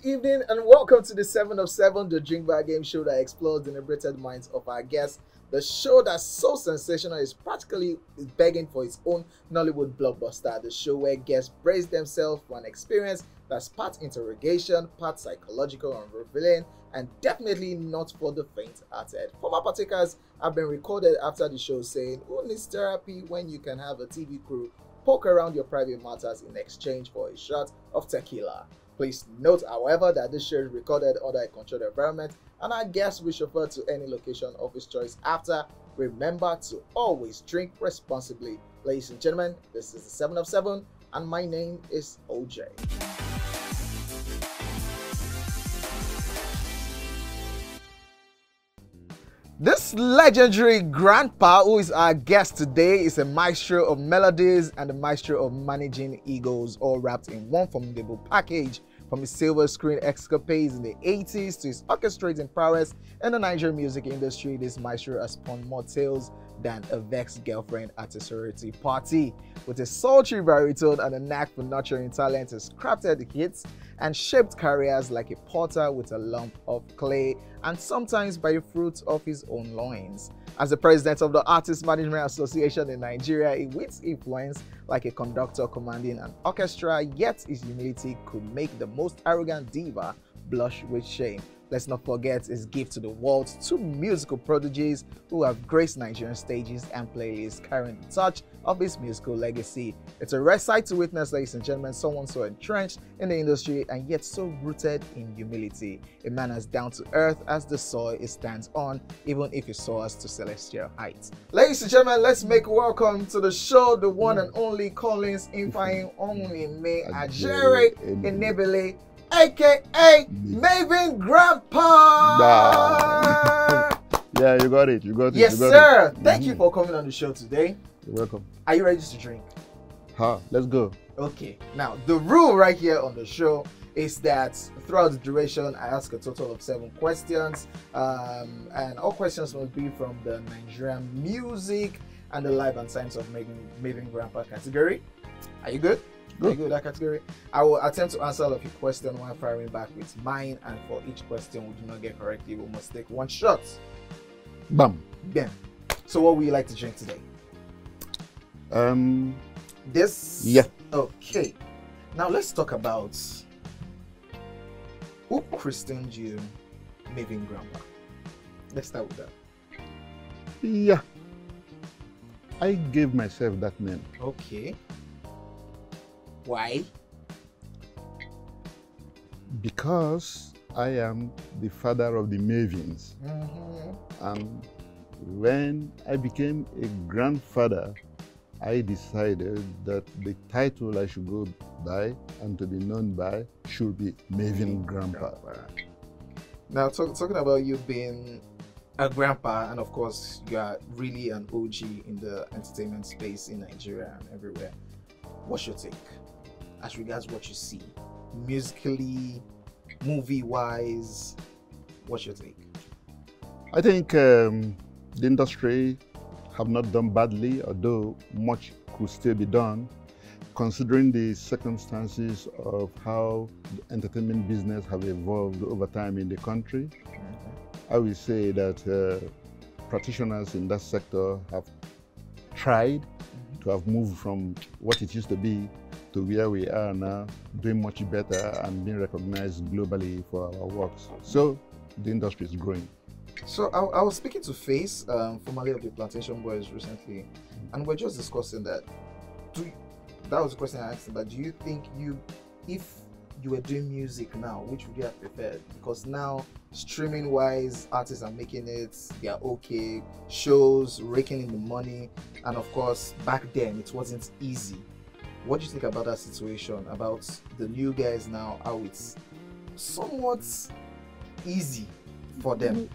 evening and welcome to the 7 of 7, the Drink Bar Game show that explores the inebriated minds of our guests. The show that's so sensational is practically begging for its own Nollywood blockbuster. The show where guests brace themselves for an experience that's part interrogation, part psychological and revealing, and definitely not for the faint-hearted. Former partakers have been recorded after the show saying, "Who needs therapy when you can have a TV crew poke around your private matters in exchange for a shot of tequila?" Please note, however, that this show is recorded under a controlled environment and our guests will chauffeur to any location of his choice after. Remember to always drink responsibly. Ladies and gentlemen, this is the 7 of 7 and my name is OJ. This legendary grandpa who is our guest today is a maestro of melodies and a maestro of managing egos, all wrapped in one formidable package. From his silver screen escapades in the 80s to his orchestrating prowess in the Nigerian music industry, this maestro has spun more tales than a vexed girlfriend at a sorority party. With a sultry baritone and a knack for nurturing talent, has crafted hits and shaped careers like a potter with a lump of clay, and sometimes by the fruit of his own loins. As the president of the Artist Management Association in Nigeria, he wields influence like a conductor commanding an orchestra, yet his humility could make the most arrogant diva blush with shame. Let's not forget his gift to the world, two musical prodigies who have graced Nigerian stages and playlists, carrying the touch of his musical legacy. It's a rare sight to witness, ladies and gentlemen, someone so entrenched in the industry and yet so rooted in humility. A man as down to earth as the soil it stands on, even if he soars to celestial heights. Ladies and gentlemen, let's make welcome to the show the one and only Collins Ifeanyi Only Me Ajere Enebeli, aka Mavin Grandpa. Yeah, you got it. You got it. Yes, sir. Thank you for coming on the show today. You're welcome. Are you ready to drink? Let's go. Okay. Now, the rule right here on the show is that throughout the duration, I ask a total of 7 questions, and all questions must be from the Nigerian music and the life and science of Mavin Grandpa category. Are you good? Are you good with that category? I will attempt to answer all of your questions while firing back with mine, and for each question we do not get correctly, we must take 1 shot. Bam. Bam. So what would you like to drink today? This? Yeah. Okay. Now let's talk about who christened you Mavin Grandpa. Let's start with that. Yeah. I gave myself that name. Okay. Why? Because I am the father of the Mavins. And when I became a grandfather, I decided that the title I should go by and to be known by should be Mavin Grandpa. Now, talking about you being a grandpa, and of course, you are really an OG in the entertainment space in Nigeria and everywhere. What's your take as regards what you see musically, movie-wise? What's your take? I think the industry have not done badly, although much could still be done, considering the circumstances of how the entertainment business have evolved over time in the country. I will say that practitioners in that sector have tried to have moved from what it used to be to where we are now, doing much better and being recognized globally for our works. So the industry is growing. So I was speaking to Face, formerly of the Plantation Boys, recently, and we're just discussing that. That was the question I asked him, that do you think if you were doing music now, which would you have preferred? Because now, streaming-wise, artists are making it, they are okay, shows, raking in the money, and of course, back then, it wasn't easy. What do you think about that situation, about the new guys now, how it's somewhat easy for them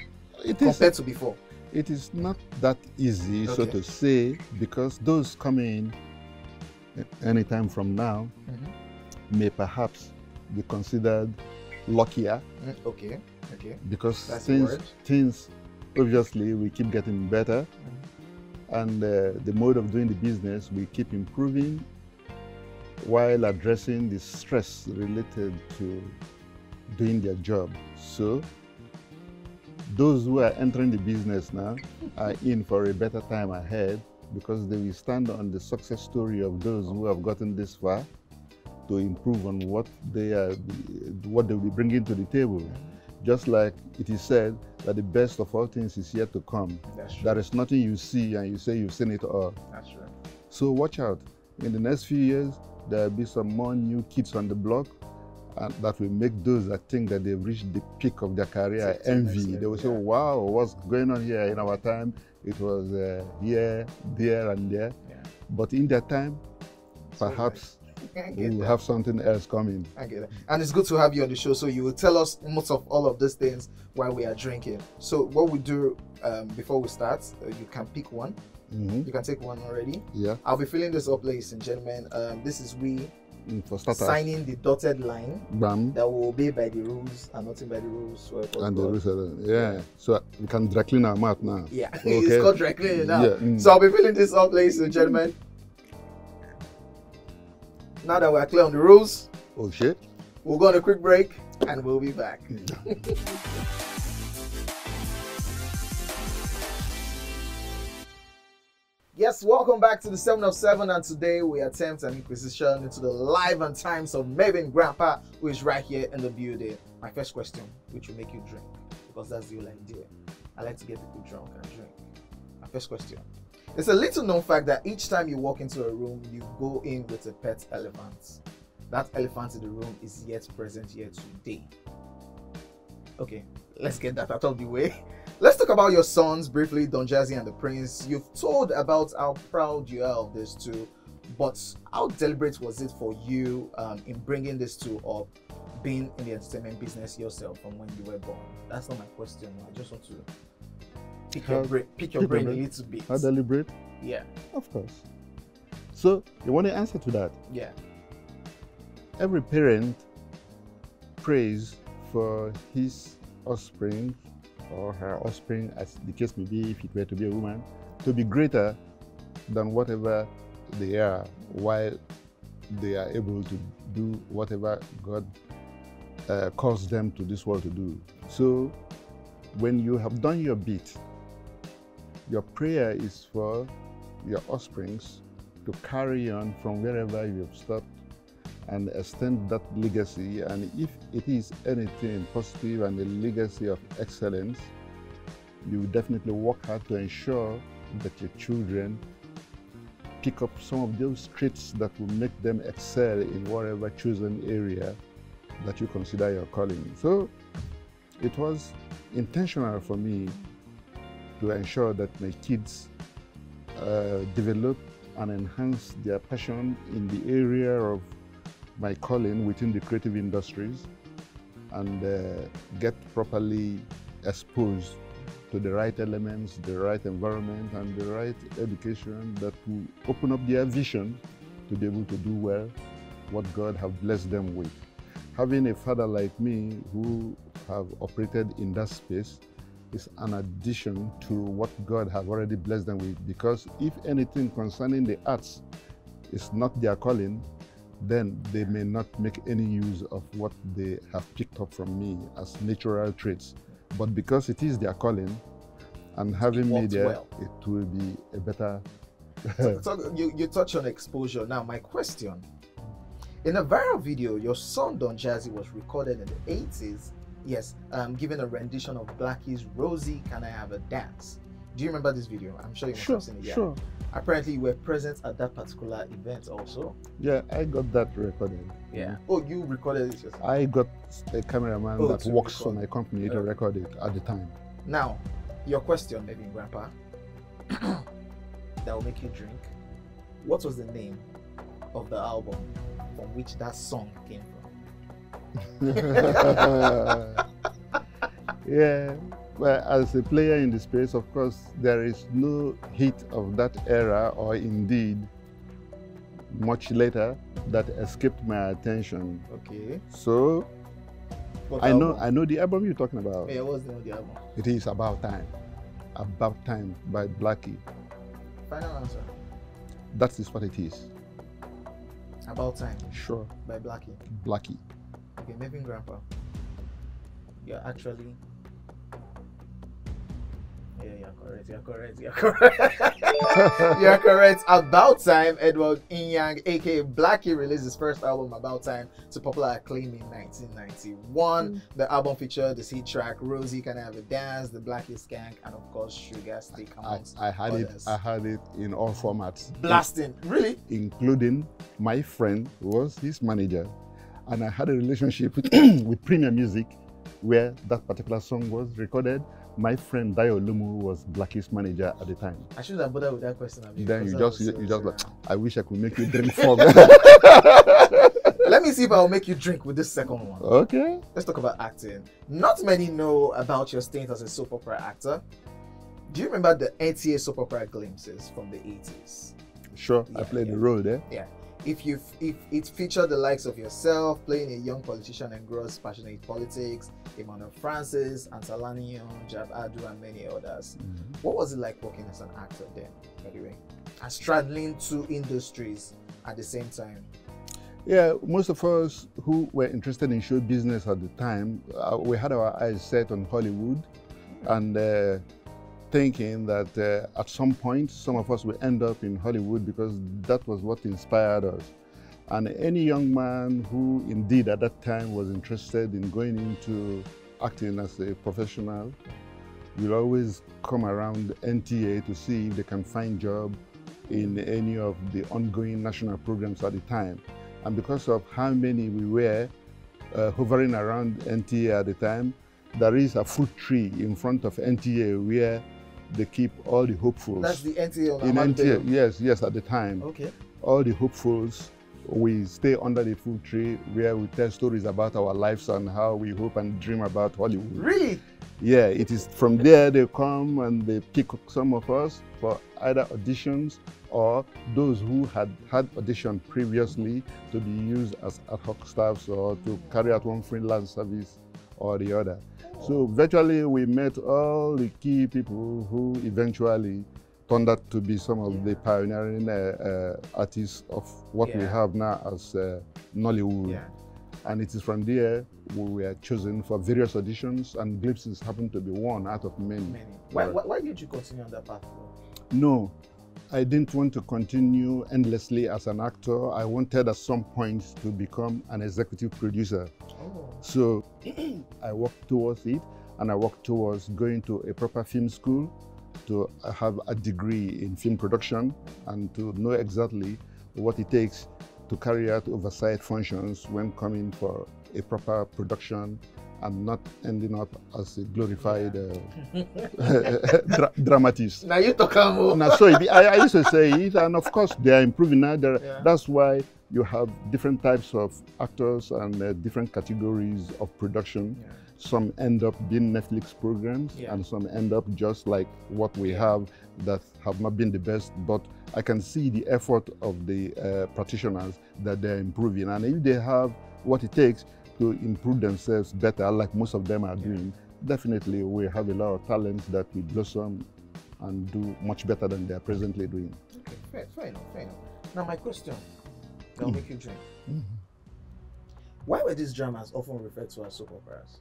compared to before? It is not that easy, so to say, because those coming anytime from now may perhaps be considered luckier. Okay. Because things obviously will keep getting better, and the mode of doing the business will keep improving while addressing the stress related to doing their job. So those who are entering the business now are in for a better time ahead, because they will stand on the success story of those who have gotten this far to improve on what they will be bringing to the table. Just like it is said that the best of all things is yet to come. That's true. There is nothing you see and you say you've seen it all. That's true. So watch out. In the next few years, there will be some more new kids on the block, and that will make those that think that they've reached the peak of their career envy. They will say, wow, what's going on here? In our time, it was here, there, and there. Yeah. But in their time, perhaps we'll have something else coming. I get it. And it's good to have you on the show, so you will tell us most of all of these things while we are drinking. So what we do before we start, you can pick one. You can take one already. Yeah. I'll be filling this up, ladies and gentlemen. This is we For starters, signing the dotted line bam, that will obey by the rules and nothing by the rules. and the rules are, yeah. So we can dry clean our mouth now. Yeah, Okay. it's called dry cleaning now. Yeah. So I'll be filling this up, ladies and gentlemen. Now that we're clear on the rules, Oh shit. we'll go on a quick break and we'll be back. Yes, welcome back to the 7 of 7, and today we attempt an inquisition into the life and times of Mavin Grandpa, who is right here in the building. My first question, which will make you drink, because that's the whole idea. I like to get people drunk and drink. My first question. It's a little known fact that each time you walk into a room, you go in with a pet elephant. That elephant in the room is yet present here today. Okay, let's get that out of the way. Let's talk about your sons briefly, Don Jazzy and the Prince. You've told about how proud you are of this two, but how deliberate was it for you in bringing this two up, being in the entertainment business yourself from when you were born? That's not my question. I just want to pick your brain a little bit. How deliberate? Yeah. Of course. So you want to answer to that? Yeah. Every parent prays for his offspring or her offspring, as the case may be, if it were to be a woman, to be greater than whatever they are while they are able to do whatever God calls them to this world to do. So when you have done your bit, your prayer is for your offsprings to carry on from wherever you have stopped and extend that legacy. And if it is anything positive and a legacy of excellence, you definitely work hard to ensure that your children pick up some of those traits that will make them excel in whatever chosen area that you consider your calling. So it was intentional for me to ensure that my kids develop and enhance their passion in the area of my calling within the creative industries, and get properly exposed to the right elements, the right environment, and the right education that will open up their vision to be able to do well what God have blessed them with. Having a father like me who have operated in that space is an addition to what God have already blessed them with, because if anything concerning the arts is not their calling, then they may not make any use of what they have picked up from me as natural traits. But because it is their calling, and having me there, it will be a better... You touch on exposure. Now, my question. In a viral video, your son Don Jazzy was recorded in the 80s, yes, giving a rendition of Blackie's Rosie, Can I Have a Dance? Do you remember this video? I'm sure you must have seen it. Yeah. Sure. Apparently, you were present at that particular event also. Yeah, I got that recorded. Yeah. Oh, you recorded it yourself? I got a cameraman that works for my company to record it at the time. Now, your question, maybe, Grandpa, that will make you drink. What was the name of the album from which that song came from? Yeah. Well, as a player in the space, of course, there is no hit of that era, or indeed much later, that escaped my attention. Okay. So I know the album you're talking about. Yeah, what's the name of the album? It is About Time. About Time by Blackie. Final answer. That is what it is. About Time. Sure. By Blackie. Blackie. Okay, Mavin Grandpa. You're actually. Yeah, you're correct. You're correct. About Time, Edward Inyang, aka Blackie, released his first album About Time to popular acclaim in 1991. The album featured the hit track Rosie Can I Have a Dance, the Blackie Skank, and of course Sugar Stick. I had it in all formats. Blasting, really? Including my friend who was his manager, and I had a relationship with Premier Music where that particular song was recorded. My friend Dayo Lumu was Blackie's manager at the time. I shouldn't have bothered with that question. Then you just like, I wish I could make you drink for me. Let me see if I'll make you drink with this second one. Okay. Let's talk about acting. Not many know about your stint as a soap opera actor. Do you remember the NTA soap opera glimpses from the 80s? Sure, I played the role there. Yeah. If it featured the likes of yourself playing a young politician engrossed passionate in politics, Emmanuel Francis, Antalanion, Jab Adu, and many others. What was it like working as an actor then, by the way? And straddling two industries at the same time? Yeah, most of us who were interested in show business at the time, we had our eyes set on Hollywood and thinking that at some point, some of us will end up in Hollywood because that was what inspired us. And any young man who indeed at that time was interested in going into acting as a professional will always come around NTA to see if they can find job in any of the ongoing national programs at the time. And because of how many we were hovering around NTA at the time, there is a fruit tree in front of NTA where they keep all the hopefuls. That's the NTA on in AMAN. NTA, yes, at the time. Okay. All the hopefuls, we stay under the fruit tree where we tell stories about our lives and how we hope and dream about Hollywood. Really? Yeah, it is from there they come and they pick some of us for either auditions or those who had auditioned previously to be used as ad hoc staffs or to carry out one freelance service or the other. So virtually we met all the key people who eventually turned out to be some of the pioneering artists of what we have now as Nollywood. Yeah. And it is from there we were chosen for various auditions, and glimpses happened to be one out of many. Why didn't you continue on that path? No, I didn't want to continue endlessly as an actor. I wanted at some point to become an executive producer. So I worked towards it, and I worked towards going to a proper film school to have a degree in film production and to know exactly what it takes to carry out oversight functions when coming for a proper production and not ending up as a glorified dramatist. Now you talk about. Now, so I used to say it, and of course they are improving now. That's why you have different types of actors and different categories of production. Some end up being Netflix programs, and some end up just like what we have that have not been the best. But I can see the effort of the practitioners that they're improving, and if they have what it takes to improve themselves better, like most of them are doing, definitely we have a lot of talents that will blossom and do much better than they are presently doing. Okay, fair enough. Now my question, that'll make you drink. Why were these dramas often referred to as soap operas?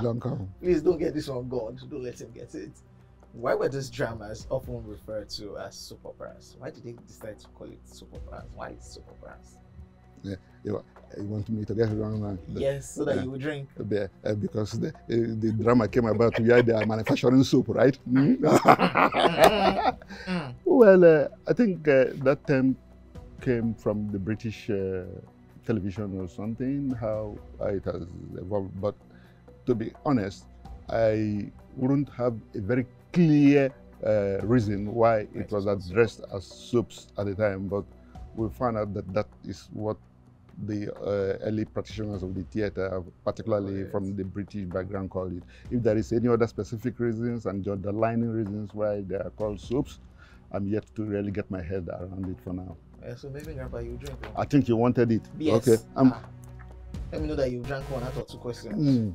Don't come. Please don't get this on God. Don't let him get it. Why were these dramas often referred to as soap operas? Why did they decide to call it soap operas? Why soap operas? Yeah, you want me to get it wrong now? Yes, so that you will drink. Because the drama came about where they are manufacturing soap, right? Well, I think that term came from the British television or something, how it has evolved. But to be honest, I wouldn't have a very clear reason why it was addressed as soaps at the time, but we found out that that is what the early practitioners of the theatre, particularly from the British background, called it. If there is any other specific reasons and the underlying reasons why they are called soaps, I'm yet to really get my head around it for now. So maybe Grandpa, you drink. I think you wanted it. Yes. Okay. Let me know that you drank one out of two questions.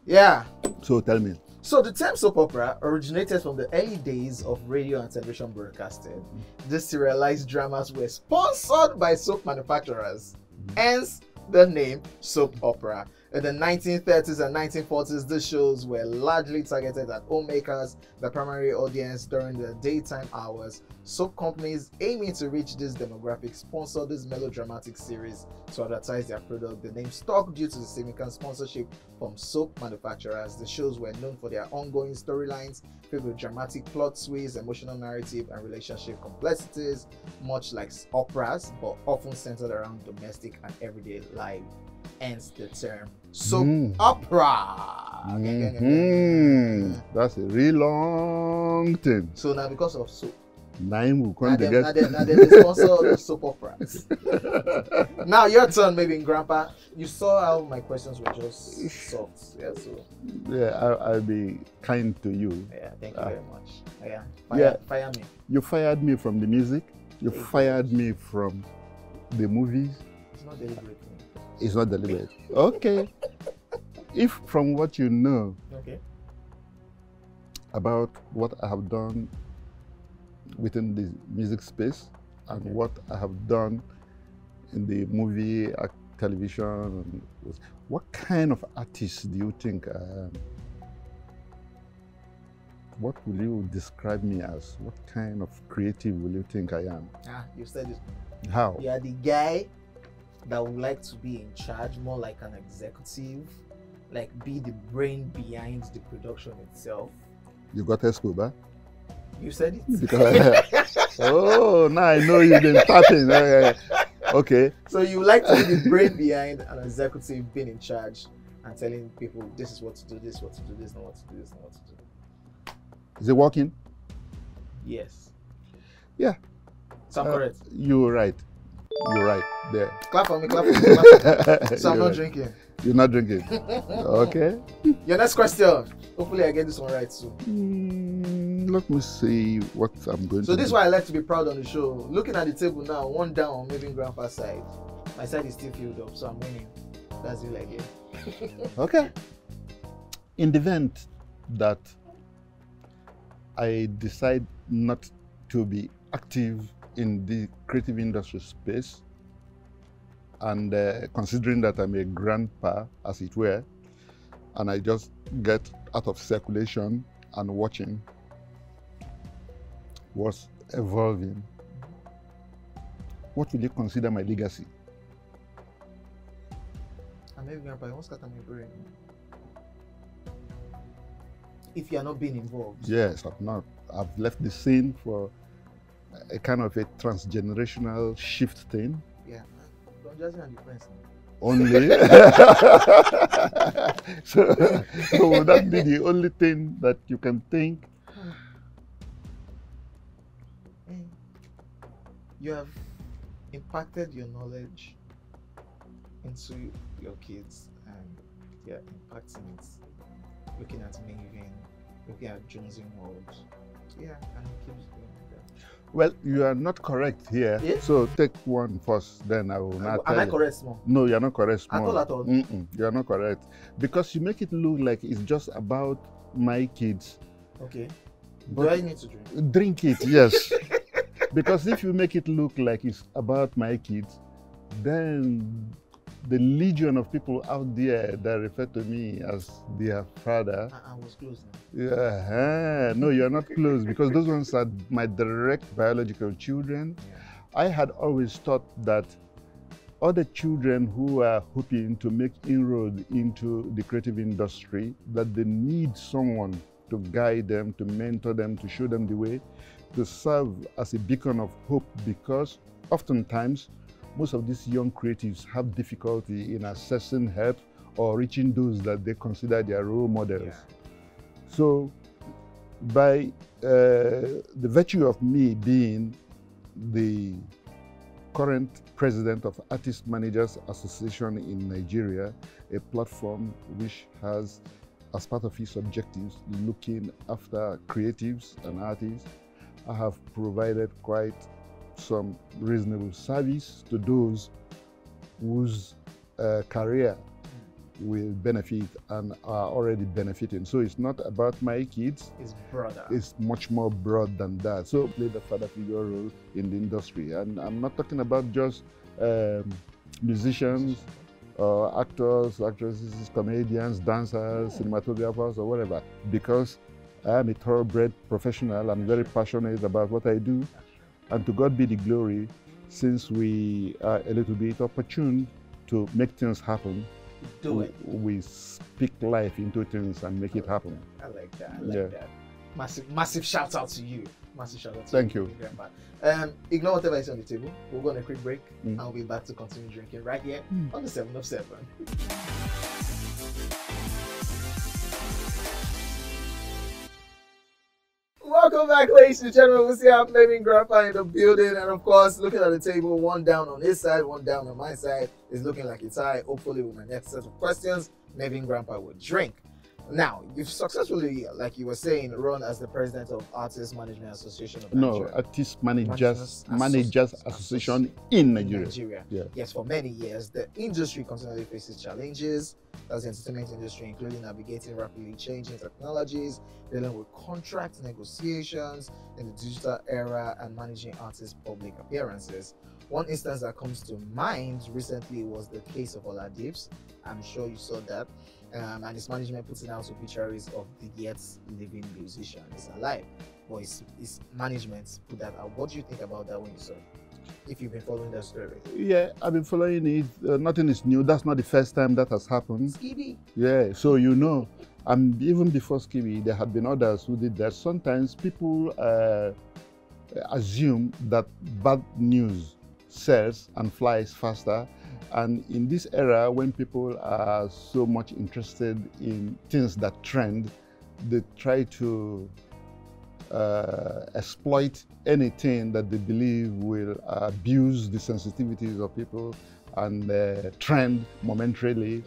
Yeah. So tell me. So the term soap opera originated from the early days of radio and television broadcasting. These serialized dramas were sponsored by soap manufacturers. Hence, the name soap opera. In the 1930s and 1940s, these shows were largely targeted at homemakers, the primary audience during the daytime hours. Soap companies aiming to reach this demographic sponsored this melodramatic series to advertise their product. The name stuck due to the significant sponsorship from soap manufacturers. The shows were known for their ongoing storylines filled with dramatic plot twists, emotional narrative, and relationship complexities, much like operas, but often centered around domestic and everyday life. Hence the term soap opera. That's a real long thing. So now because of soap, Nine will come now to they get. sponsor the soap operas. Now your turn, maybe Grandpa. You saw how my questions were just soft. Yeah, so Yeah, I'll be kind to you. yeah, thank you very much. Yeah, fire me. You fired me from the music. You fired me from the movies. It's not deliberate. It's not deliberate. Okay. If from what you know Okay. about what I have done within the music space and what I have done in the movie, television, what kind of artist do you think I am? What will you describe me as? What kind of creative will you think I am? You said it. How? You are the guy that would like to be in charge, more like an executive, like be the brain behind the production itself. You got Escobar? You said it. Because, oh, now I know you've been tapping. Okay. So you like to be the brain behind an executive being in charge and telling people this is what to do, this is what to do, this is not what to do, this is not what to do. Is it working? Yes. Yeah. So I'm correct. You're right. You're right there. Clap for me, clap for me, clap for me. So I'm not drinking. You're not drinking. Okay. Your next question. Hopefully I get this one right too. Let me see what I'm going to do. So this is why I like to be proud on the show. Looking at the table now, one down on Mavin Grandpa's side. My side is still filled up, so I'm winning. That's the idea. Okay. In the event that I decide not to be active in the creative industry space, and considering that I'm a grandpa, as it were, and I just get out of circulation and watching what's evolving, what will you consider my legacy? I'm Mavin Grandpa, I won't scatter my brain. If you are not being involved. Yes, I've not. I've left the scene for a kind of a transgenerational shift thing. Yeah, don't Jazzy and the friends. Only. so would that be the only thing that you can think? You have impacted your knowledge into your kids, and they're impacting it. Looking at Mavin, looking at Jonzing world. Yeah, and it keeps going like that. Well, you are not correct here. Yeah? So take one first, then I will not tell Am I you. correct, Small? No, you're not correct, Small. At all. You are not correct. Because you make it look like it's just about my kids. Okay. But do I need to drink? Drink it, yes. Because if you make it look like it's about my kids, then the legion of people out there that refer to me as their father. I was close now. Yeah, no, you're not close, because those ones are my direct biological children. Yeah. I had always thought that other children who are hoping to make inroad into the creative industry, that they need someone to guide them, to mentor them, to show them the way, to serve as a beacon of hope, because oftentimes most of these young creatives have difficulty in accessing help or reaching those that they consider their role models. Yeah. So by the virtue of me being the current president of Artist Managers Association in Nigeria, a platform which has as part of its objectives looking after creatives and artists, I have provided quite some reasonable service to those whose career will benefit and are already benefiting. So it's not about my kids. It's broader. It's much more broad than that. So play the father figure role in the industry. And I'm not talking about just musicians, actors, actresses, comedians, dancers, cinematographers, or whatever, because I am a thoroughbred professional. I'm very passionate about what I do. And to God be the glory, since we are a little bit opportune to make things happen, we speak life into things and make it happen. I like that. I like that. Massive shout out to you. Massive shout out to Thank you. Ignore whatever is on the table. We'll go on a quick break and we'll be back to continue drinking right here on the 7 of 7. Welcome back, ladies and gentlemen. We see our Mavin grandpa in the building, and of course, looking at the table, one down on his side, one down on my side. Is looking like it's high. Hopefully, with my next set of questions, Mavin grandpa will drink. Now, you've successfully, like you were saying, run as the president of Artists Management Association of Nigeria. No, Artists Managers Association in Nigeria. Yeah. Yes, for many years, the industry continually faces challenges. That's the entertainment industry, including navigating rapidly changing technologies, dealing with contract negotiations in the digital era, and managing artists' public appearances. One instance that comes to mind recently was the case of Oladips. I'm sure you saw that. And his management putting out obituaries of the yet living musician. He's alive, but his management put that out. What do you think about that when you saw it? If you've been following that story? Yeah, I've been following it. Nothing is new. That's not the first time that has happened. Skibby. Yeah, so you know, and even before Skibby, there had been others who did that. Sometimes people assume that bad news sells and flies faster. And in this era, when people are so much interested in things that trend, they try to exploit anything that they believe will abuse the sensitivities of people and trend momentarily.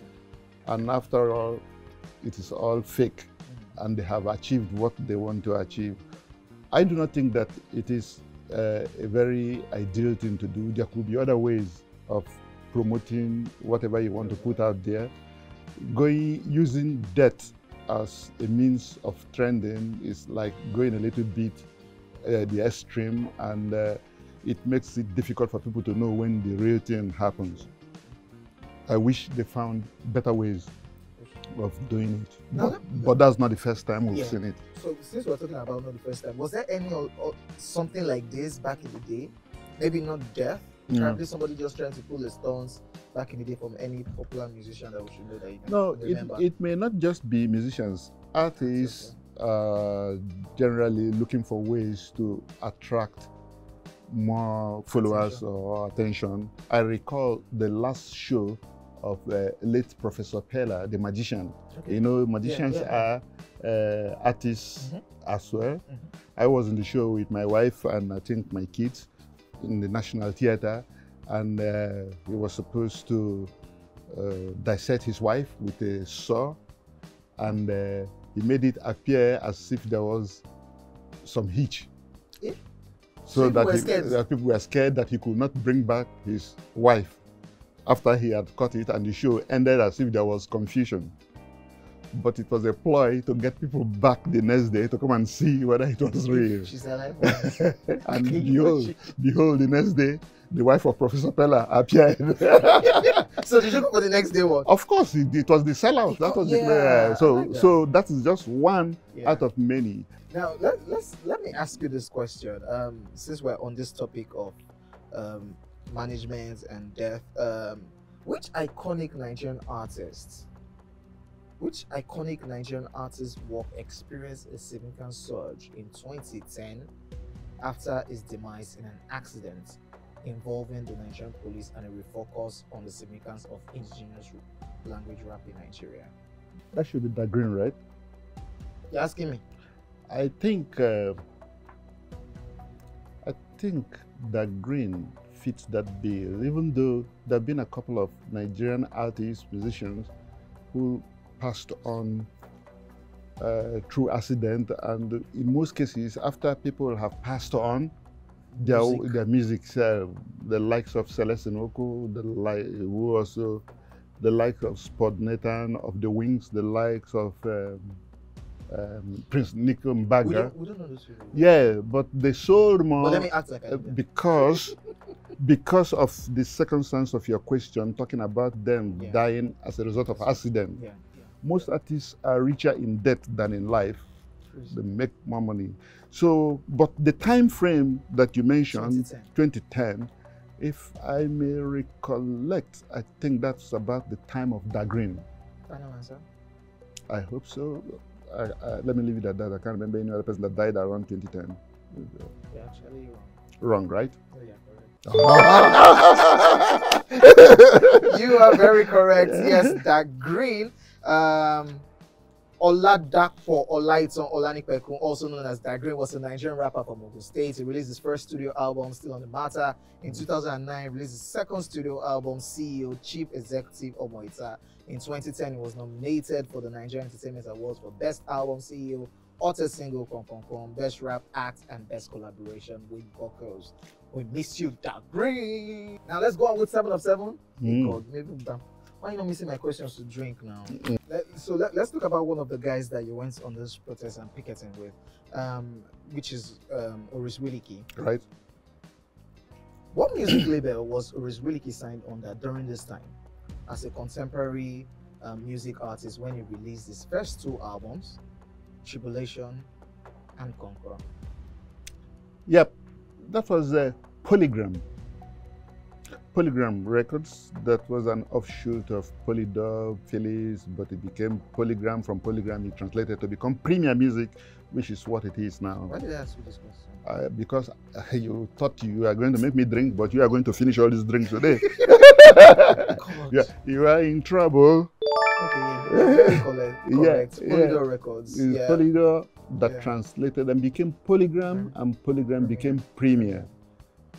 And after all, it is all fake, and they have achieved what they want to achieve. I do not think that it is a very ideal thing to do. There could be other ways of promoting whatever you want to put out there. Using death as a means of trending is like going a little bit the extreme, and it makes it difficult for people to know when the real thing happens. I wish they found better ways of doing it, but that's not the first time we've seen it. So since we're talking about not the first time, was there any something like this back in the day? Maybe not death. Probably somebody just trying to pull the stones back in the day from any popular musician that we should know that you can remember. It may not just be musicians. Artists are generally looking for ways to attract more followers or attention. I recall the last show of late Professor Pella, the magician. Okay. You know, magicians are artists as well. I was in the show with my wife and I think my kids in the National Theatre, and he was supposed to dissect his wife with a saw, and he made it appear as if there was some hitch. So that people were scared that he could not bring back his wife after he had cut it, and the show ended as if there was confusion. But it was a ploy to get people back the next day to come and see whether it was real. She's alive. And behold, the next day, the wife of Professor Pella appeared. So did you go for the next day what? Of course, it was the sellout. That was so that is just one out of many. Now let me ask you this question. Since we're on this topic of management and death, which iconic Nigerian artists work experienced a significant surge in 2010 after his demise in an accident involving the Nigerian police and a refocus on the significance of indigenous language rap in Nigeria? That should be that green, right? You're asking me? I think that green fits that bill, even though there have been a couple of Nigerian artists, musicians who passed on through accident, and in most cases, after people have passed on, their music, the likes of Celestine Oko, the likes of Spud Nathan of the Wings, the likes of Prince Nico Mbaga. We don't know those people. Yeah, but they sold more. But let me act like I because because of the circumstance of your question, talking about them dying as a result of accident. Most artists are richer in debt than in life. They make more money. So, but the time frame that you mentioned, 2010, if I may recollect, I think that's about the time of Dagreen. Final answer? I hope so. Let me leave it at that. I can't remember any other person that died around 2010. You're actually wrong. Wrong, right? Oh, yeah, correct. You are very correct. Yes, Dagreen. Oladapo Olaiton Olanipekun, also known as Dagreen, was a Nigerian rapper from Ogun State. He released his first studio album, Still on the Matter. In 2009, he released his second studio album, CEO, Chief Executive Omoita. In 2010, he was nominated for the Nigerian Entertainment Awards for Best Album CEO, Hottest Single, Best Rap Act, and Best Collaboration with vocals. We miss you, Dagreen. Now let's go on with 7 of 7. God, maybe why are you not missing my questions to drink now? Let's talk about one of the guys that you went on this protest and picketing with, which is Oris Wiliki. Right. What music label was Oris Wiliki signed under during this time as a contemporary music artist when he released his first 2 albums, Tribulation and Conqueror? Yep, that was Polygram. Polygram Records, that was an offshoot of Polydub, Phillies, but it became Polygram. From Polygram, it translated to become Premier Music, which is what it is now. Why did I ask you this question? Because you thought you were going to make me drink, but you are going to finish all these drinks today. Yeah, you are in trouble. Okay, yeah, correct. Polydor Records. It's Polydor that translated and became Polygram, and Polygram became Premier.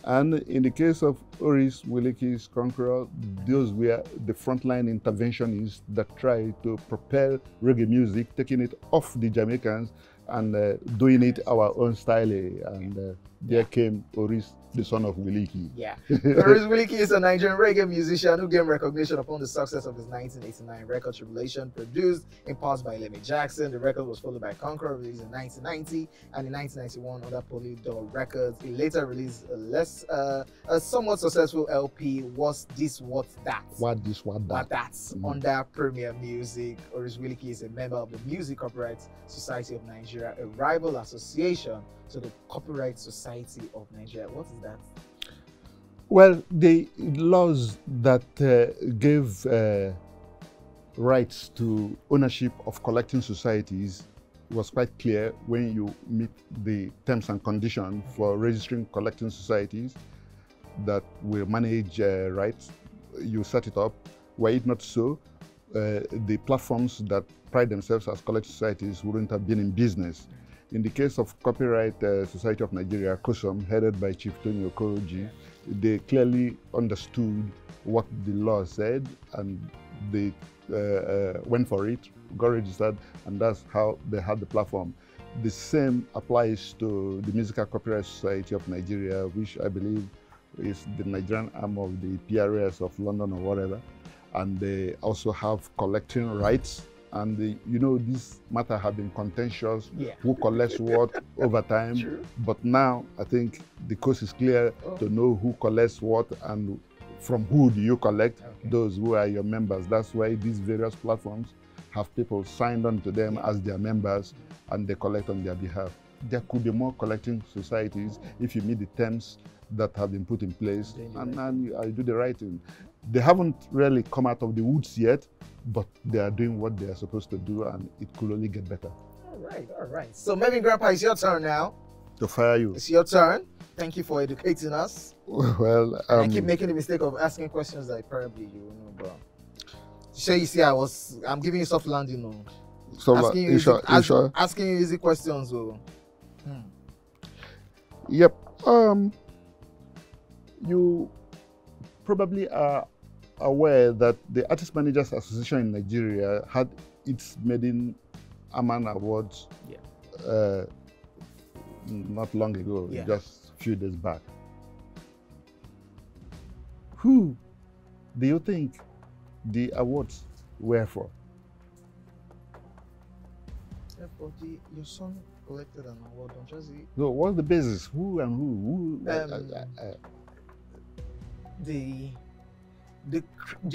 And in the case of Oris Wiliki's Conqueror, those were the frontline interventionists that tried to propel reggae music, taking it off the Jamaicans and doing it our own style. And there came Oris, the son of Wiliki. Yeah. Oris Wiliki is a Nigerian reggae musician who gained recognition upon the success of his 1989 record Tribulation, produced in parts by Lemmy Jackson. The record was followed by Conqueror, released in 1990, and in 1991 under Polydor Records. He later released a somewhat successful LP, What's This, What's That? What This, What That? What That's under Premier Music. Oris Wiliki is a member of the Music Copyright Society of Nigeria, a rival association to the Copyright Society of Nigeria. What is that? Well, the laws that gave rights to ownership of collecting societies was quite clear when you meet the terms and conditions for registering collecting societies that will manage rights. You set it up. Were it not so, the platforms that pride themselves as collecting societies wouldn't have been in business. In the case of Copyright Society of Nigeria, COSOM, headed by Chief Tony Okoroji, they clearly understood what the law said, and they went for it, got registered, and that's how they had the platform. The same applies to the Musical Copyright Society of Nigeria, which I believe is the Nigerian arm of the PRS of London or whatever, and they also have collecting rights. And you know, this matter have been contentious, who collects what over time. True. But now I think the coast is clear to know who collects what and from who do you collect, those who are your members. That's why these various platforms have people signed on to them as their members, and they collect on their behalf. There could be more collecting societies if you meet the terms that have been put in place, and you do the right thing. They haven't really come out of the woods yet, but they are doing what they are supposed to do, and it could only get better. All right. So Mavin Grandpa, it's your turn now. To fire you. It's your turn. Thank you for educating us. Well, I keep making the mistake of asking questions that probably you know, bro. So you see, I'm giving you soft landing, no. So asking you, sure? Asking you easy questions, oh. Yep. You probably are aware that the Artist Managers Association in Nigeria had its maiden AMAN Awards not long ago, just a few days back. Who do you think the awards were for? Your son collected an award on Jazzy. So what's the basis? Who and who? the the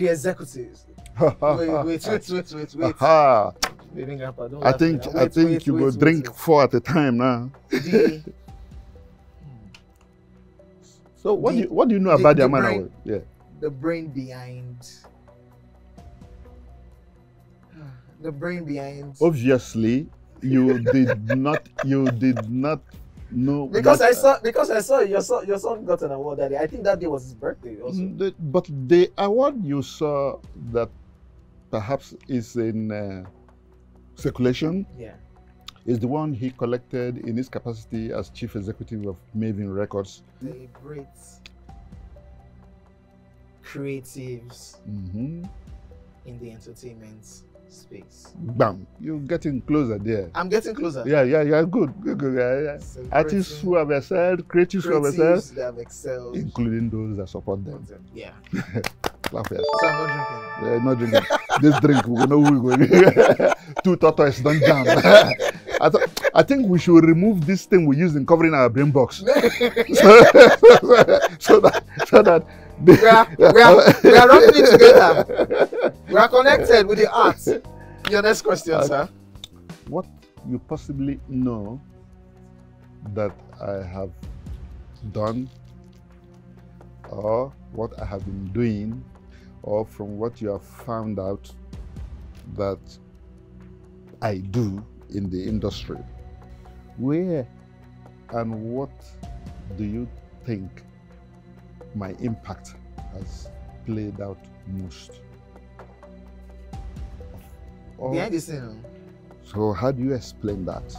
executives. Wait. Aha. Wait, Grandpa, don't I laugh think now. I think you go drink 4 at a time now. So what do you know about the AMAN award? Yeah. The brain behind. The brain behind. Obviously, you did not know. Because I saw your son got an award that day. I think that day was his birthday also. But the award you saw that perhaps is in circulation, Yeah, is the one he collected in his capacity as chief executive of Mavin Records. celebrates creatives in the entertainment space. Bam! You're getting closer there. I'm getting closer. Yeah, good. Yeah. Artists who have excelled, creatives who have excelled, that have excelled, including those that support them. Yeah. Clap here. So I'm not drinking. Yeah, not drinking. This drink, we know who we're going. 2 tortoises don't jam. I think we should remove this thing we use in covering our brain box. so that we are running it together. We are connected with the arts. Your next question, sir. What you possibly know that I have done, or what I have been doing, or from what you have found out that I do in the industry. Where and what do you think my impact has played out most? Behind the scene. So how do you explain that?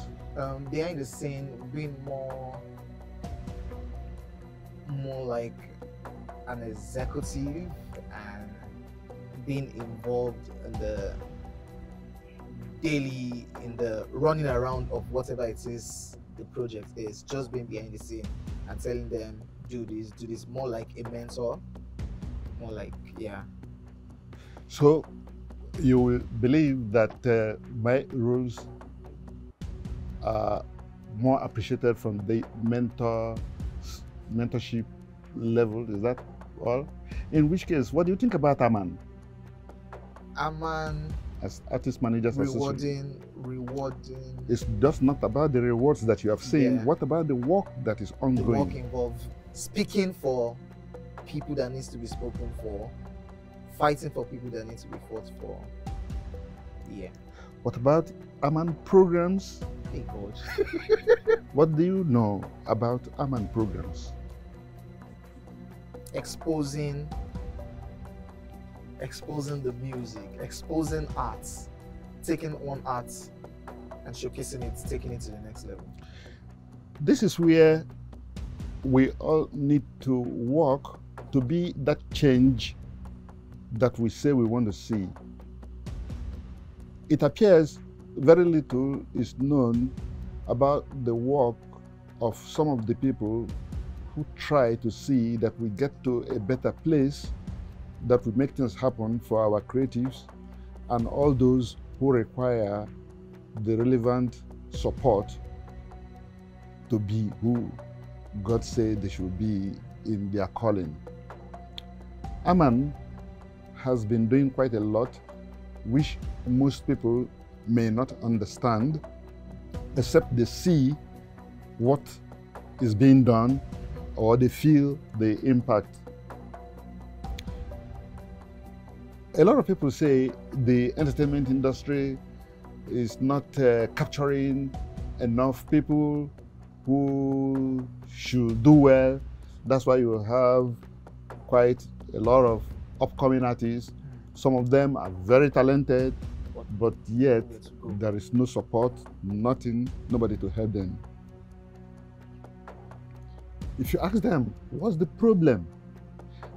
Behind the scene, being more like an executive and being involved in the daily, in the running around of whatever it is the project is, just being behind the scene and telling them do this, more like a mentor, more like, yeah. So you will believe that my roles are more appreciated from the mentorship level, is that all? In which case, what do you think about AMAN? AMAN, as artist managers rewarding. It's just not about the rewards that you have seen. Yeah. What about the work that is ongoing? The work involved speaking for people that needs to be spoken for, fighting for people that need to be fought for. Yeah. What about AMAN programs? Hey God. What do you know about AMAN programs? Exposing the music, exposing arts, taking on arts and showcasing it, taking it to the next level. This is where we all need to work to be that change that we say we want to see. It appears very little is known about the work of some of the people who try to see that we get to a better place, that we make things happen for our creatives and all those who require the relevant support to be who God said they should be in their calling. AMAN has been doing quite a lot, which most people may not understand, except they see what is being done or they feel the impact. A lot of people say the entertainment industry is not capturing enough people who should do well. That's why you have quite a lot of upcoming artists. Some of them are very talented, but yet there is no support, nothing, nobody to help them. If you ask them, what's the problem?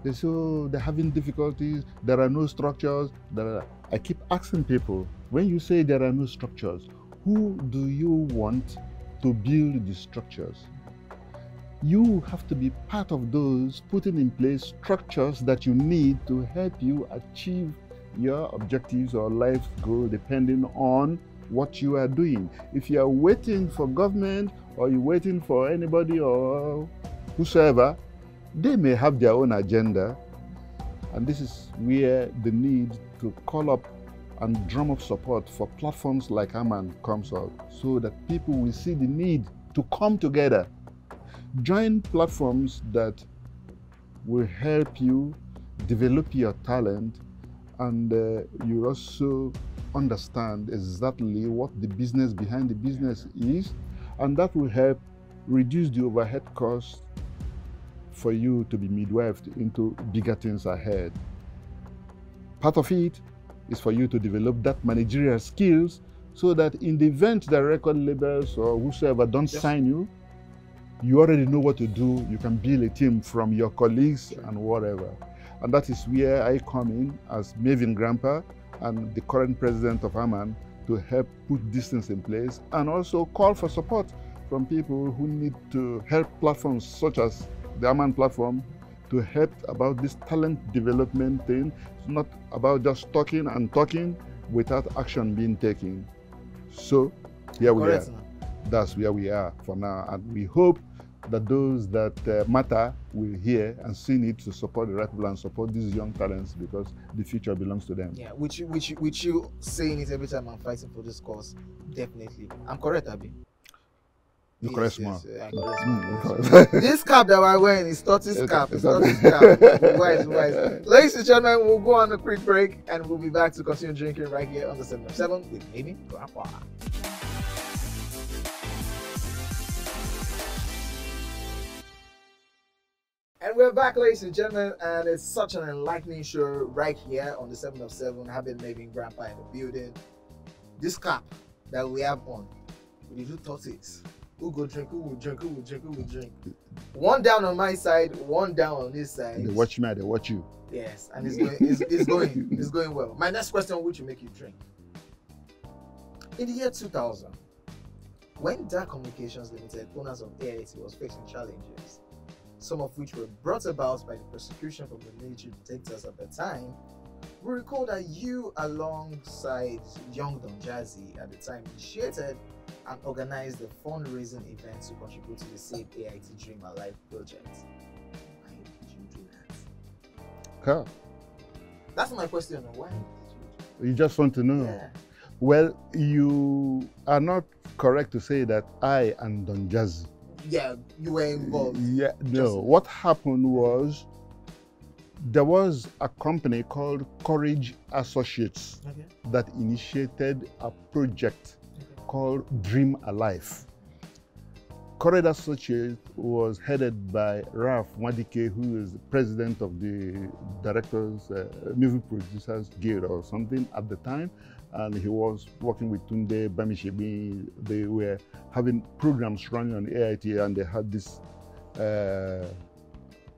They say, oh, they're having difficulties, there are no structures. I keep asking people, when you say there are no structures, who do you want to build the structures? You have to be part of those putting in place structures that you need to help you achieve your objectives or life goal depending on what you are doing. If you are waiting for government or you're waiting for anybody or whosoever They may have their own agenda, and this is where the need to call up and drum up support for platforms like AMAN comes out, so that people will see the need to come together. Join platforms that will help you develop your talent, and you also understand exactly what the business behind the business is, and that will help reduce the overhead costs for you to be midwifed into bigger things ahead. Part of it is for you to develop that managerial skills, so that in the event that record labels or whosoever don't sign you, you already know what to do. You can build a team from your colleagues and whatever. And that is where I come in as Mavin Grandpa and the current president of AMAN to help put these things in place, and also call for support from people who need to help platforms such as the AMAN platform to help about this talent development thing. It's not about just talking and talking without action being taken. So here we are. That's where we are for now, and we hope that those that matter will hear and see need to support the right people and support these young talents, because the future belongs to them. Yeah, which you saying it every time I'm fighting for this cause. Definitely. I'm correct, Abi? You correct, yes, man. This cap that we're wearing is Totti's cap. It's Totti's cap. Wise. Ladies and gentlemen, we'll go on a quick break and we'll be back to continue drinking right here on the 7 of 7 with Mavin Grandpa. And we're back, ladies and gentlemen, and it's such an enlightening show right here on the 7 of 7, having Mavin Grandpa in the building. This cap that we have on, we do Totti's. Who go drink, who will drink, who will drink, who will drink. One down on my side, one down on this side. They watch me, they watch you. Yes, and it's going well. My next question, which will make you drink. In the year 2000, when Dark Communications Limited, owners of AIT, was facing challenges, some of which were brought about by the persecution from the military dictators at the time, we recall that you, alongside young Don Jazzy at the time, initiated and organized the fundraising event to contribute to the Save AIT Dream Alive project. Why did you do that? Huh. That's my question. Why did you? You just want to know? Yeah. Well, you are not correct to say that I and Don Jazzy. Yeah, you were involved. Yeah, no. What happened was, there was a company called Courage Associates that initiated a project called Dream Alive. Courage Associates was headed by Ralph Wadike, who is the president of the Directors, Music Producers Guild or something at the time, and he was working with Tunde Bamishebi. They were having programs running on AIT, and they had this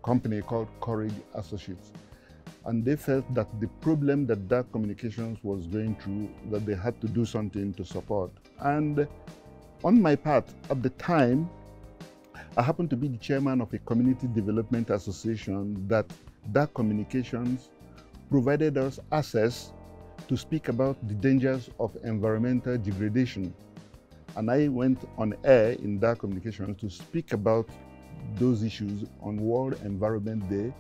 company called Courage Associates. And they felt that the problem that Dark Communications was going through, that they had to do something to support. And on my part, at the time, I happened to be the chairman of a community development association that Dark Communications provided us access to speak about the dangers of environmental degradation. And I went on air in Dark Communications to speak about those issues on World Environment Day,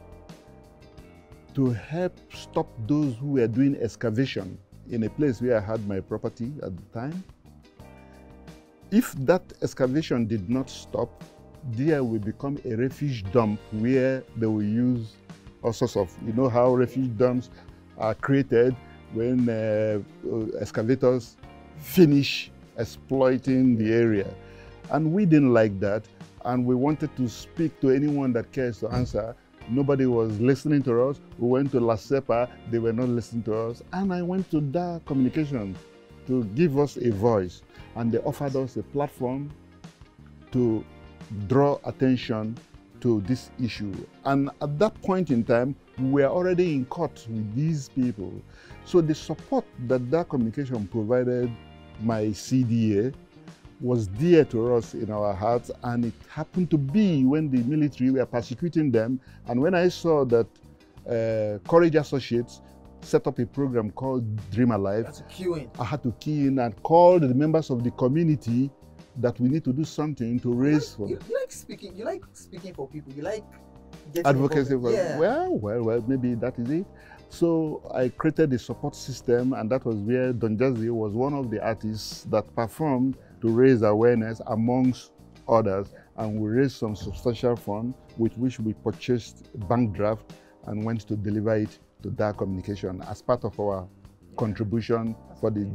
to help stop those who were doing excavation in a place where I had my property at the time. If that excavation did not stop, there will become a refuge dump where they will use all sorts of, you know how refuge dumps are created when excavators finish exploiting the area. And we didn't like that, and we wanted to speak to anyone that cares to answer. Nobody was listening to us. We went to La Cepa, they were not listening to us. And I went to Dark Communications to give us a voice. And they offered us a platform to draw attention to this issue. And at that point in time, we were already in court with these people. So the support that Dark Communication provided my CDA was dear to us in our hearts, and it happened to be when the military were persecuting them. And when I saw that Courage Associates set up a program called Dream Alive, I had to key in and call the members of the community that we need to do something to raise for them. You like speaking for people. You like advocacy. Yeah. Well, maybe that is it. So I created a support system, and that was where Jazzy was one of the artists that performed to raise awareness amongst others, and we raised some substantial fund with which we purchased bank draft and went to deliver it to Dark Communication as part of our contribution for the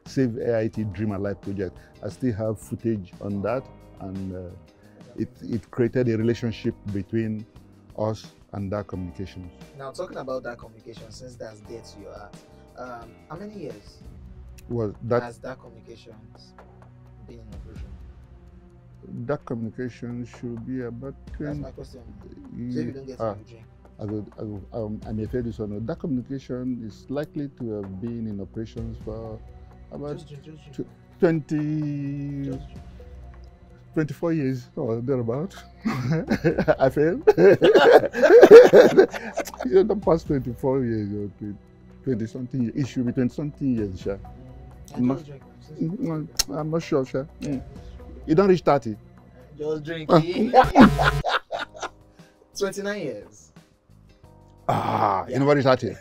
Save AIT Dream Alive project. I still have footage on that, and it created a relationship between us and Dark Communications. Now, talking about Dark Communication, since that's dear to your heart, how many years has Dark Communications been in operation? Dark Communication should be about 20. That's my question. So if you don't get to drink. I may fail this one. Dark Communication is likely to have been in operations for about 24 years or thereabout. I failed. You don't pass 24 years or 20 something. It should be 20 something years, sure. I'm not sure, sure. You don't reach 30. Just drinking. 29 years. You never reach 30.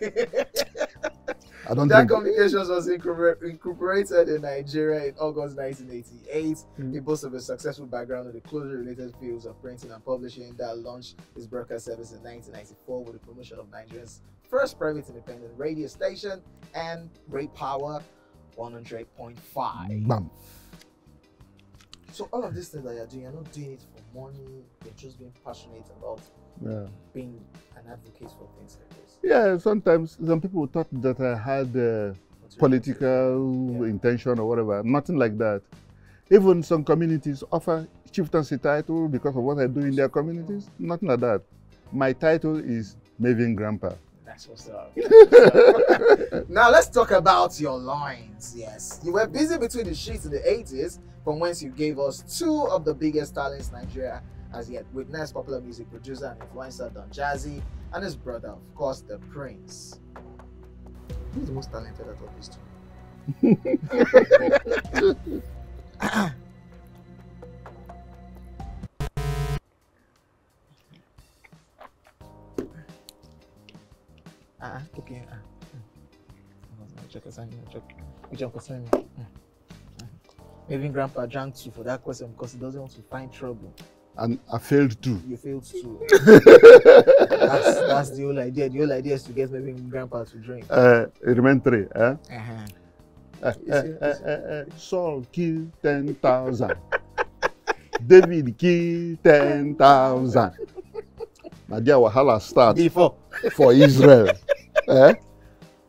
I don't Dark think. Communications was incorporated in Nigeria in August 1988. It boasts of a successful background in the closely related fields of printing and publishing that launched its broadcast service in 1994 with the promotion of Nigeria's first private independent radio station and Great Power 100.5. Bam. So all of these things that you're doing, you're not doing it for money, you're just being passionate about being an advocate for things like this. Yeah, sometimes some people thought that I had political intention or whatever. Nothing like that. Even some communities offer chieftaincy title because of what I do in their communities. Nothing like that. My title is Mavin Grandpa. That's what's up. Now let's talk about your lines. Yes, you were busy between the sheets in the 80s, from whence you gave us two of the biggest talents Nigeria has yet witnessed: popular music producer and influencer Don Jazzy, and his brother, of course, the Prince. Who's the most talented out of these two? Okay. Maybe Grandpa drank too for that question because he doesn't want to find trouble. And I failed too. You failed too. that's the whole idea. The whole idea is to get maybe Grandpa to drink. Remain 3, Saul killed 10,000. David killed 10,000. Now there wahala start for Israel.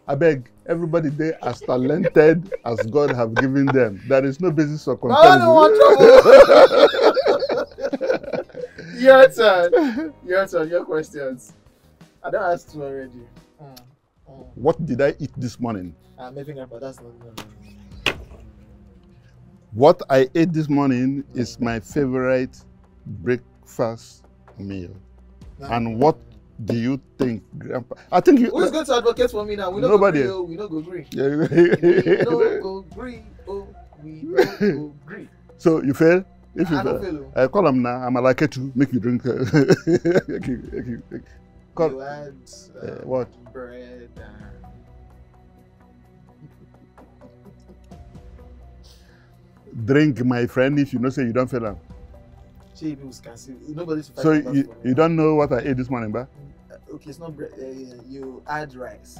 I beg everybody there as talented as God have given them. There is no basis for comparison. Your turn. Your questions. I don't ask two already. What did I eat this morning? Maybe Grandpa, that's not. What I ate this morning is my favorite breakfast meal. And what do you think, Grandpa? I think you. Who's going to advocate for me now? We don't Nobody. We don't go agree. Yeah. We don't go agree. We don't go agree. So you fail? If you I don't fail. I call him now. I'm like to make you drink. Call. You add what? Bread. Drink, my friend. If you know, say you don't fail him. So you don't know what I ate this morning, ba? Okay, it's not bread. You add rice.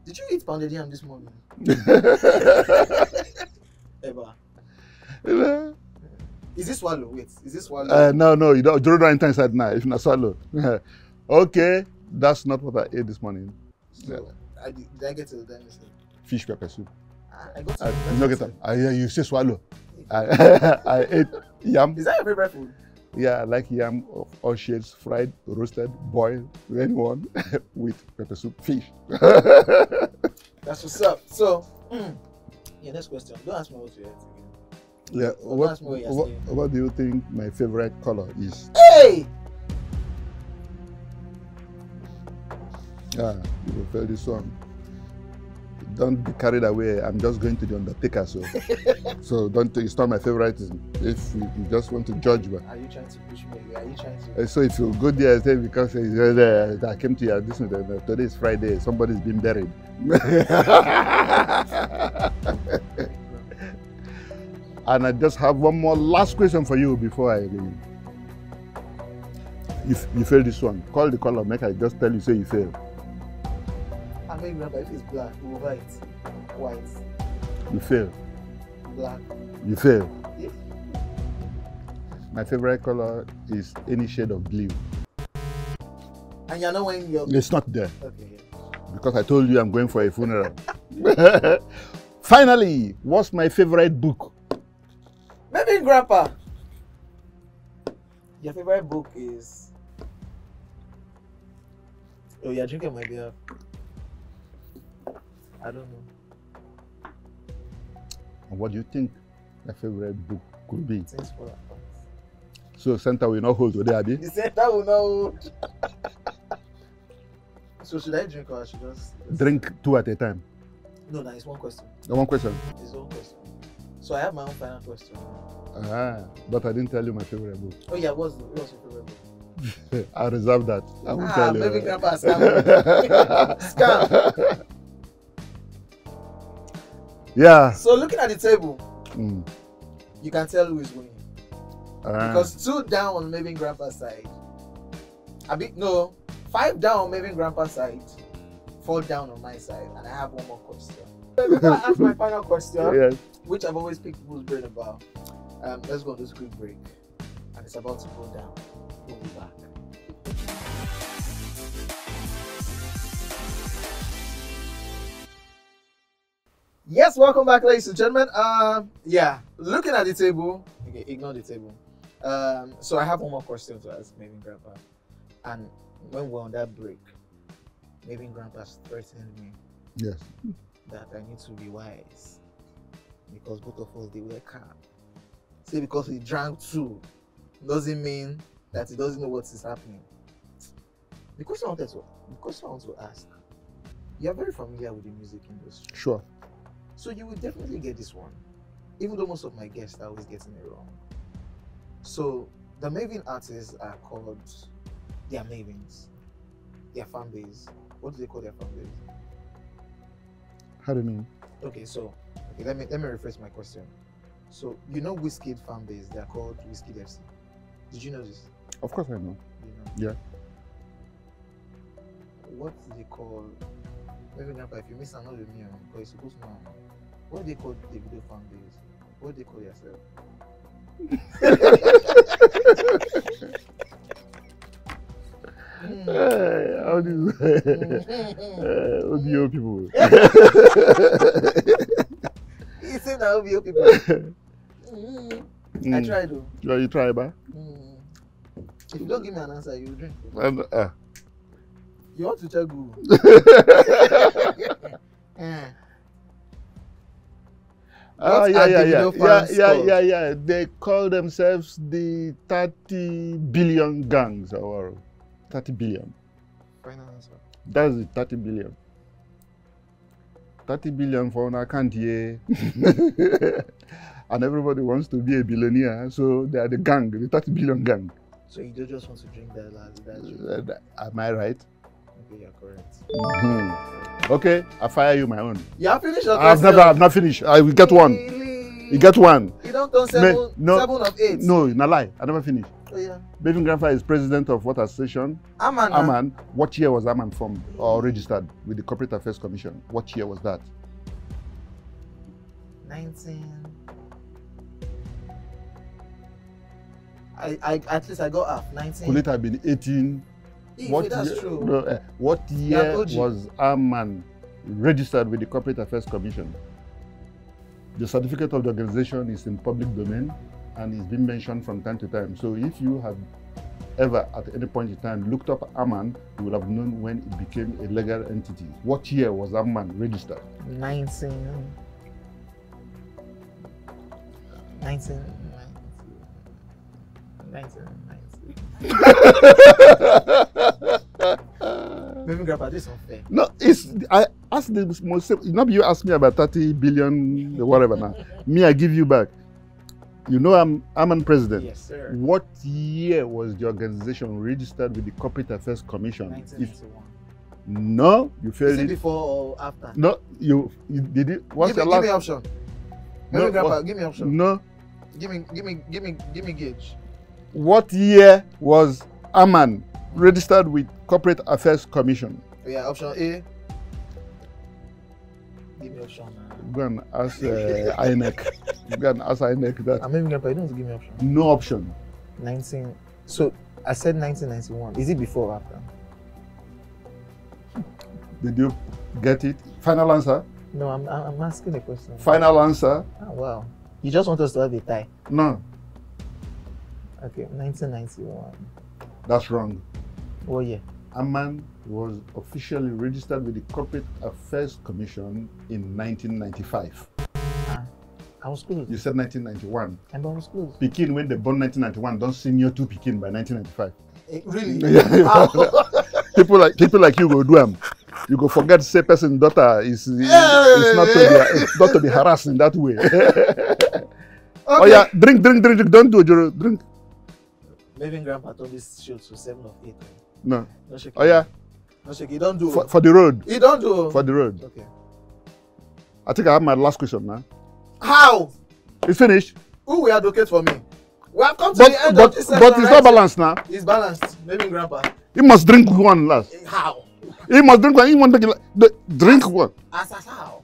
Did you eat pounded yam this morning? Ever? Is this swallow? Wait, is this swallow? No, you don't enter inside now. If not swallow. Okay, that's not what I ate this morning. So, did I get to the dynasty? Fish pepper soup. I got to you don't get them. You say swallow. I ate yam. Is that your favorite food? Yeah, I like yam of all shades, fried, roasted, boiled, anyone with pepper soup, fish. That's what's up. So, yeah, next question. Don't ask me what you ate again. Yeah, what do you think my favorite color is? Hey! You will feel this one. don't be carried away. I'm just going to the Undertaker, so don't. It's not my favorite. If you just want to judge, but are you trying to push me? Are you trying to? So if you go there, say because I came to you. Today is Friday. Somebody's been buried. And I just have one more last question for you before I leave. If you fail this one, call the color. Make I just tell you, say you fail. I mean, remember if it's black, white, white. You fail. Black. You fail. Yes. My favorite color is any shade of blue. And you know when you're... It's not there. Okay. Because I told you I'm going for a funeral. Finally, what's my favorite book? Maybe Grandpa. Your favorite book is... Oh, you're drinking my beer. I don't know. And what do you think my favorite book could be? Thanks for that. So center will not hold today, Abi? The center will not hold. So should I drink or I should just... Drink 2 at a time. No, it's one question. One question. It's one question. So I have my own final question. But I didn't tell you my favorite book. Oh yeah, what's your favorite book? I'll reserve that. I won't tell you. Maybe Grandpa scam. Scam. Yeah. So looking at the table, you can tell who is winning. Because 2 down on Mavin Grandpa's side. No, 5 down on Mavin Grandpa's side, 4 down on my side, and I have one more question. Before I ask my final question, yes, which I've always picked people's brain about, let's go on this quick break, and it's about to go down. We'll be back. Yes, welcome back, ladies and gentlemen. Yeah, looking at the table, okay, ignore the table. So I have one more question to ask Mavin Grandpa. And when we're on that break, Mavin Grandpa threatened me. Yes. That I need to be wise. Because both of us, they wear cap. Say because he drank too, doesn't mean that he doesn't know what is happening. The question I want to ask, you're very familiar with the music industry. Sure. So you will definitely get this one. Even though most of my guests are always getting it wrong. So the Mavin artists are called, they are Mavins. Their fan base. What do they call their fan base? How do you mean? Okay, so let me rephrase my question. So you know Wizkid fan base, they are called Wizkid FC. Did you know this? Of course I know. You know? Yeah. What do they call, maybe Grandpa, if you miss another me, because you're supposed to know. What do they call the video fan base? What do they call yourself? How do you OBO people? You say that OBO people. I tried though. You try, ba? If you don't give me an answer, you drink. You want to check Google? Yeah. They call themselves the 30 billion gangs, or 30 billion. Final answer. That's it, 30 billion. 30 billion for an account here. And everybody wants to be a billionaire, so they are the gang, the 30 billion gang. So you don't just want to drink that last? Am I right? Okay, you're correct. Okay, I fire you my own. You have finished your question? I've not finished. I will get one. Really? You get one. You don't turn 7 of 8? No, it's a lie. I never finished. Oh, yeah. Mavin Grandpa is president of what association? AMAN. AMAN. What year was AMAN formed or registered with the Corporate Affairs Commission? What year was that? 19. At least I got half. 19. Could it have been 18? That's true. No, what year was AMAN registered with the Corporate Affairs Commission? The certificate of the organization is in public domain and is being mentioned from time to time. So if you have ever at any point in time looked up AMAN, you will have known when it became a legal entity. What year was AMAN registered? 19. Maybe Grandpa, this is unfair. No, it's I asked the most. Not you asked me about 30 billion, whatever. Now, me, I give you back. You know, I'm AMAN president. Yes, sir. What year was the organization registered with the Corporate Affairs Commission? 1991. No, you failed Is it it. before or after? No, you did it. What's Give your me last? option. No, Maybe Grandpa, what? give me option. No. Give me gauge. What year was AMAN registered with Corporate Affairs Commission? Yeah, option A. Give me option. Go and ask INEC. Go and ask INEC that. Maybe Grandpa, you don't have to give me option. No option. 19. So I said 1991. Is it before or after? Did you get it? Final answer? No, I'm asking a question. Final answer? Oh, wow. You just want us to have a tie? No. Okay, 1991. That's wrong. What year? AMAN was officially registered with the Corporate Affairs Commission in 1995. I was close. You said 1991. And I was close. Pekin, when they born 1991, don't senior to Pekin by 1995. Really? Yeah. people like you go do them. You go forget say person daughter is not to be harassed in that way. Okay. Oh yeah, drink. Don't do it. Drink. Maybe Grandpa told this show to 7 of 8. No. No shake. Oh yeah. No shake. You don't do. For the road. You don't do. For the road. Okay. I think I have my last question now. How? It's finished. Who will advocate for me? We have come to the end of this session. But it's not balanced now. It's balanced. Maybe Grandpa. He must drink one last. How? He must drink one. He won't take it. Drink one. As how?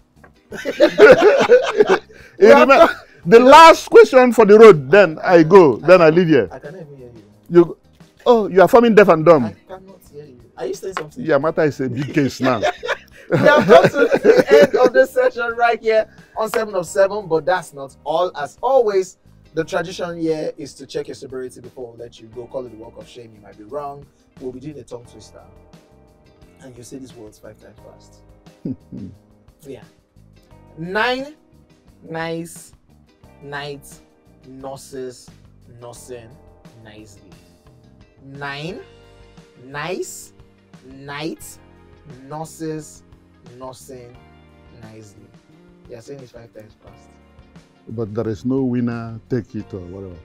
Remember, the last question for the road, then I go. Then I leave here. I cannot even hear you. You are forming deaf and dumb. I cannot hear you. Are you saying something? Yeah, matter is a big case now. We have come to the end of this session right here on 7 of 7, but that's not all. As always, the tradition here is to check your sobriety before we let you go. Call it the walk of shame. You might be wrong. We'll be doing a tongue twister. And you say these words 5 times fast. Yeah. 9 nice nights nurses nursing nicely. 9 nice nights nurses nursing nicely. You're saying it 5 times fast. But there is no winner, take it or whatever.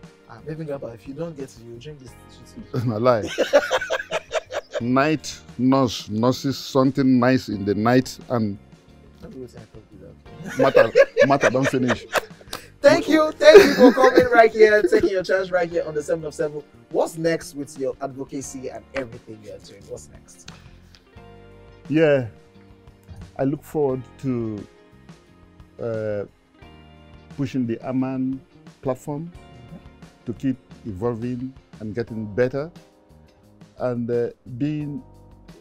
Maybe Grandpa, if you don't get it, you drink this. It's my lie. Night nurses something nice in the night and matter don't finish. Thank you for coming right here, taking your chance right here on the 7 of 7. What's next with your advocacy and everything you're doing? What's next? Yeah, I look forward to pushing the AMAN platform to keep evolving and getting better, and being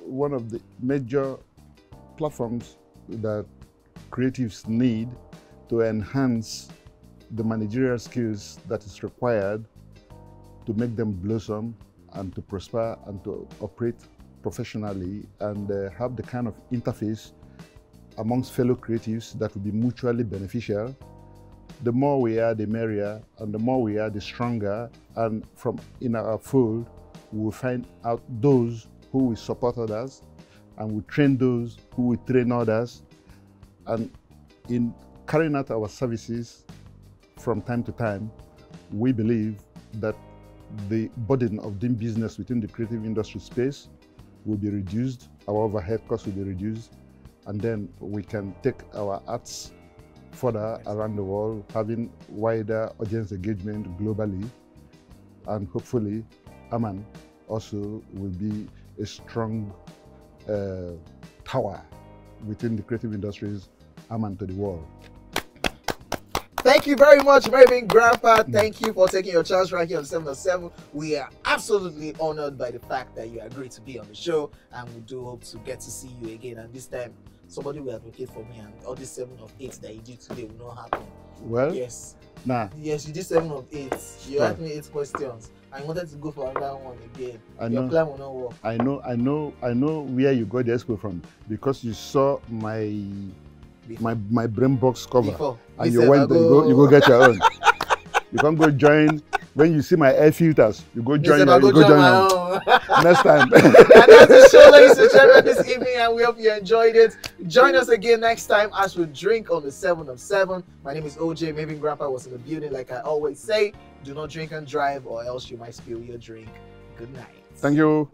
one of the major platforms that creatives need to enhance the managerial skills that is required to make them blossom and to prosper and to operate professionally, and have the kind of interface amongst fellow creatives that will be mutually beneficial. The more we are, the merrier, and the more we are, the stronger. And from in our fold, we will find out those who will support others, and we train those who will train others. And in carrying out our services from time to time, we believe that the burden of doing business within the creative industry space will be reduced, our overhead costs will be reduced, and then we can take our arts further around the world, having wider audience engagement globally, and hopefully AMAN also will be a strong tower within the creative industries, AMAN to the world. Thank you very much, Mavin Grandpa. Thank you for taking your chance right here on 7 of 7. We are absolutely honored by the fact that you agreed to be on the show, and we do hope to get to see you again. And this time, somebody will advocate for me, and all these 7 of 8 that you did today will not happen. Well, yes. Nah. Yes, you did 7 of 8. You asked me 8 questions. I wanted to go for another one again. Your plan will not work. I know where you got the expo from, because you saw my brain box cover. Before. And you went, you go get your own. You can't go join When you see my air filters, you go join them. them. Next time. And that's the show, ladies and gentlemen, this evening, and we hope you enjoyed it. Join us again next time as we drink on the 7 of 7. My name is OJ. Mavin Grandpa was in the building. Like I always say, do not drink and drive, or else you might spill your drink. Good night. Thank you.